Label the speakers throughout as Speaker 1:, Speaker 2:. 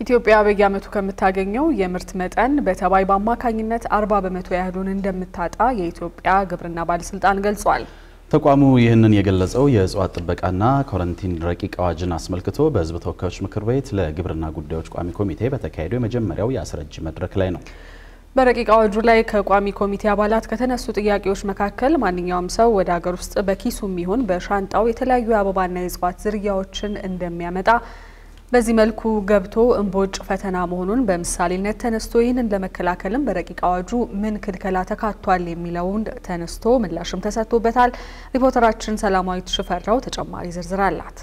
Speaker 1: ኢትዮጵያ በየዓመቱ ከምታገኘው የምርት መጠን በተባይ በአማካኝነት 40% ያህሉን እንደምታጣ የኢትዮጵያ ግብርና ባለስልጣን ገልጿል።
Speaker 2: ተቋሙ ይህንን የገለጸው የእጽዋት ጥበቃና ኳረንቲን ረቂቅ አዋጅን አስመልክቶ በሕዝብ ተወካዮች ምክር ቤት ለግብርና ጉዳዮች ቋሚ ኮሚቴ በተካሄደው የመጀመሪያው የአስረጂ መድረክ ላይ ነው።
Speaker 1: በረቂቅ አዋጁ ላይ ከቋሚ ኮሚቴ አባላት ከተነሱ ጥያቄዎች መካከል ማንኛውም ሰው ወደ ሀገር ውስጥ በኪሱም ይሁን በሻንጣው የተለያዩ አበባና የእጽዋት ዝርያዎችን እንደሚያመጣ በዚህ መልኩ ገብቶ እንቦጭ ፈተና መሆኑን በምሳሌነት ተነስቶ ይህንን ለመከላከልም በረቂቅ አዋጁ ምን ክልከላ ተካቷል የሚለውን ተነስቶ ምላሽም ተሰጥቶበታል። ሪፖርተራችን ሰላማዊት ሽፈራው ተጨማሪ ዝርዝር አላት።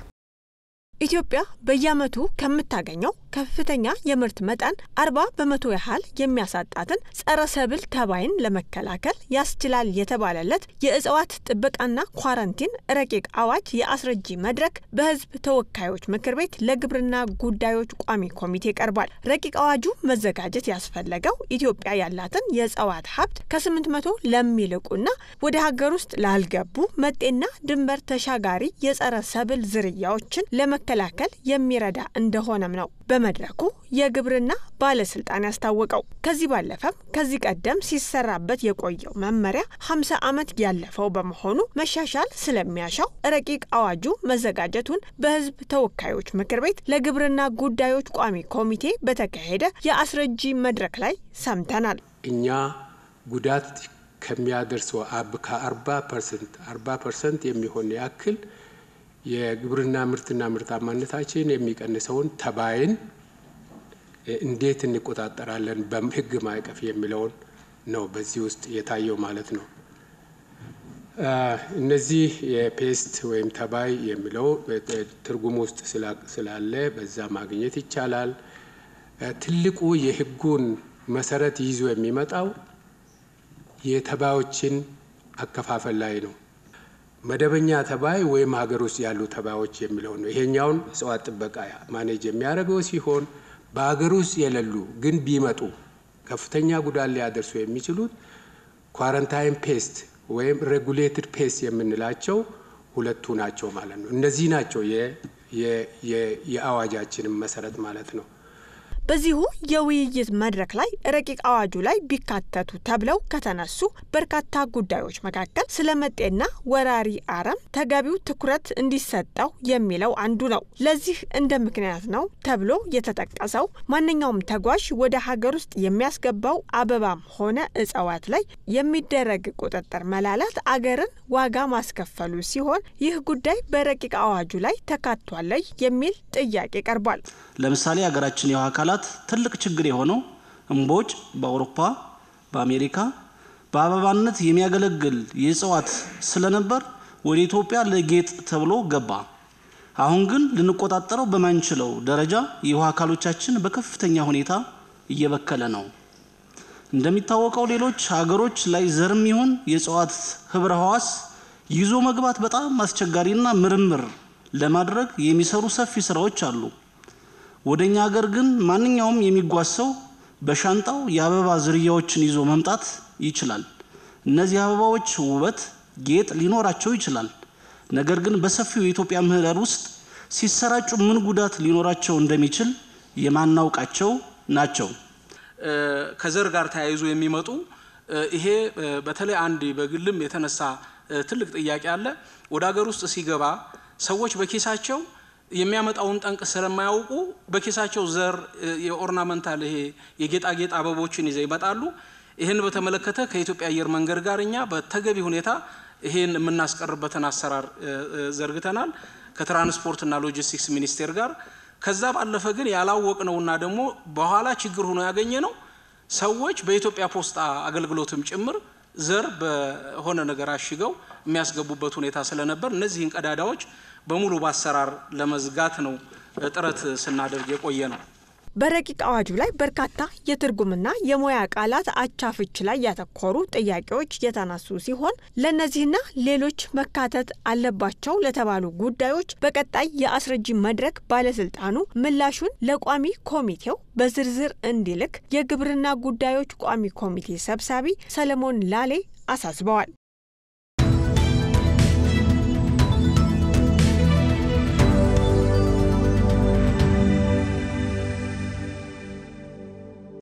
Speaker 3: ኢትዮጵያ በየዓመቱ ከምታገኘው ከፍተኛ የምርት መጠን 40% ያህል የሚያሳጣትን ጸረ ሰብል ተባይን ለመከላከል ያስችላል የተባለለት የእጽዋት ጥበቃና ኳረንቲን ረቂቅ አዋጅ የአስረጂ መድረክ በሕዝብ ተወካዮች ምክር ቤት ለግብርና ጉዳዮች ቋሚ ኮሚቴ ቀርቧል። ረቂቅ አዋጁ መዘጋጀት ያስፈለገው ኢትዮጵያ ያላትን የእጽዋት ሀብት ከ800 ለሚልቁና ወደ ሀገር ውስጥ ላልገቡ መጤና ድንበር ተሻጋሪ የጸረ ሰብል ዝርያዎችን ለመከላከል የሚረዳ እንደሆነም ነው በመድረኩ የግብርና ባለስልጣን ያስታወቀው። ከዚህ ባለፈም ከዚህ ቀደም ሲሰራበት የቆየው መመሪያ 50 ዓመት ያለፈው በመሆኑ መሻሻል ስለሚያሻው ረቂቅ አዋጁ መዘጋጀቱን በሕዝብ ተወካዮች ምክር ቤት ለግብርና ጉዳዮች ቋሚ ኮሚቴ በተካሄደ የአስረጂ መድረክ ላይ ሰምተናል።
Speaker 4: እኛ ጉዳት ከሚያደርሰው ከ40% የሚሆን ያክል የግብርና ምርትና ምርታማነታችን የሚቀንሰውን ተባይን እንዴት እንቆጣጠራለን በሕግ ማዕቀፍ የሚለውን ነው በዚህ ውስጥ የታየው ማለት ነው። እነዚህ የፔስት ወይም ተባይ የሚለው ትርጉም ውስጥ ስላለ በዛ ማግኘት ይቻላል። ትልቁ የሕጉን መሰረት ይዞ የሚመጣው የተባዮችን አከፋፈል ላይ ነው። መደበኛ ተባይ ወይም ሀገር ውስጥ ያሉ ተባዮች የሚለው ነው። ይሄኛውን እጽዋት ጥበቃ ማኔጅ የሚያደርገው ሲሆን በሀገር ውስጥ የሌሉ ግን ቢመጡ ከፍተኛ ጉዳት ሊያደርሱ የሚችሉት ኳረንታይን ፔስት ወይም ሬጉሌትድ ፔስት የምንላቸው ሁለቱ ናቸው ማለት ነው። እነዚህ ናቸው የአዋጃችንን መሰረት ማለት ነው።
Speaker 3: በዚሁ የውይይት መድረክ ላይ ረቂቅ አዋጁ ላይ ቢካተቱ ተብለው ከተነሱ በርካታ ጉዳዮች መካከል ስለመጤና ወራሪ አረም ተገቢው ትኩረት እንዲሰጠው የሚለው አንዱ ነው። ለዚህ እንደ ምክንያት ነው ተብሎ የተጠቀሰው ማንኛውም ተጓዥ ወደ ሀገር ውስጥ የሚያስገባው አበባም ሆነ እጽዋት ላይ የሚደረግ ቁጥጥር መላላት አገርን ዋጋ ማስከፈሉ ሲሆን ይህ ጉዳይ በረቂቅ አዋጁ ላይ ተካቷል የሚል ጥያቄ ቀርቧል።
Speaker 5: ለምሳሌ ሀገራችን የውሃ አካላት ትልቅ ችግር የሆነው እንቦጭ በአውሮፓ በአሜሪካ በአበባነት የሚያገለግል የእጽዋት ስለነበር ወደ ኢትዮጵያ ለጌጥ ተብሎ ገባ። አሁን ግን ልንቆጣጠረው በማንችለው ደረጃ የውሃ አካሎቻችን በከፍተኛ ሁኔታ እየበከለ ነው። እንደሚታወቀው ሌሎች ሀገሮች ላይ ዘርም ይሁን የእጽዋት ህብረ ህዋስ ይዞ መግባት በጣም አስቸጋሪና ምርምር ለማድረግ የሚሰሩ ሰፊ ስራዎች አሉ። ወደኛ ሀገር ግን ማንኛውም የሚጓሰው በሻንጣው የአበባ ዝርያዎችን ይዞ መምጣት ይችላል። እነዚህ አበባዎች ውበት፣ ጌጥ ሊኖራቸው ይችላል። ነገር ግን በሰፊው የኢትዮጵያ ምህዳር ውስጥ ሲሰራጩ ምን ጉዳት ሊኖራቸው እንደሚችል የማናውቃቸው ናቸው።
Speaker 6: ከዘር ጋር ተያይዞ የሚመጡ ይሄ በተለይ አንድ በግልም የተነሳ ትልቅ ጥያቄ አለ። ወደ ሀገር ውስጥ ሲገባ ሰዎች በኪሳቸው የሚያመጣውን ጠንቅ ስለማያውቁ በኪሳቸው ዘር የኦርናመንታል ይሄ የጌጣጌጥ አበቦችን ይዘው ይመጣሉ። ይሄን በተመለከተ ከኢትዮጵያ አየር መንገድ ጋር እኛ በተገቢ ሁኔታ ይሄን የምናስቀርበትን አሰራር ዘርግተናል ከትራንስፖርትና ሎጂስቲክስ ሚኒስቴር ጋር። ከዛ ባለፈ ግን ያላወቅነውና ደግሞ በኋላ ችግር ሆኖ ያገኘነው ሰዎች በኢትዮጵያ ፖስታ አገልግሎትም ጭምር ዘር በሆነ ነገር አሽገው የሚያስገቡበት ሁኔታ ስለነበር እነዚህን ቀዳዳዎች በሙሉ ባሰራር ለመዝጋት ነው ጥረት ስናደርግ የቆየ ነው።
Speaker 3: በረቂቅ አዋጁ ላይ በርካታ የትርጉምና የሙያ ቃላት አቻፍች ላይ ያተኮሩ ጥያቄዎች የተነሱ ሲሆን ለነዚህና ሌሎች መካተት አለባቸው ለተባሉ ጉዳዮች በቀጣይ የአስረጂ መድረክ ባለስልጣኑ ምላሹን ለቋሚ ኮሚቴው በዝርዝር እንዲልክ የግብርና ጉዳዮች ቋሚ ኮሚቴ ሰብሳቢ ሰለሞን ላሌ አሳስበዋል።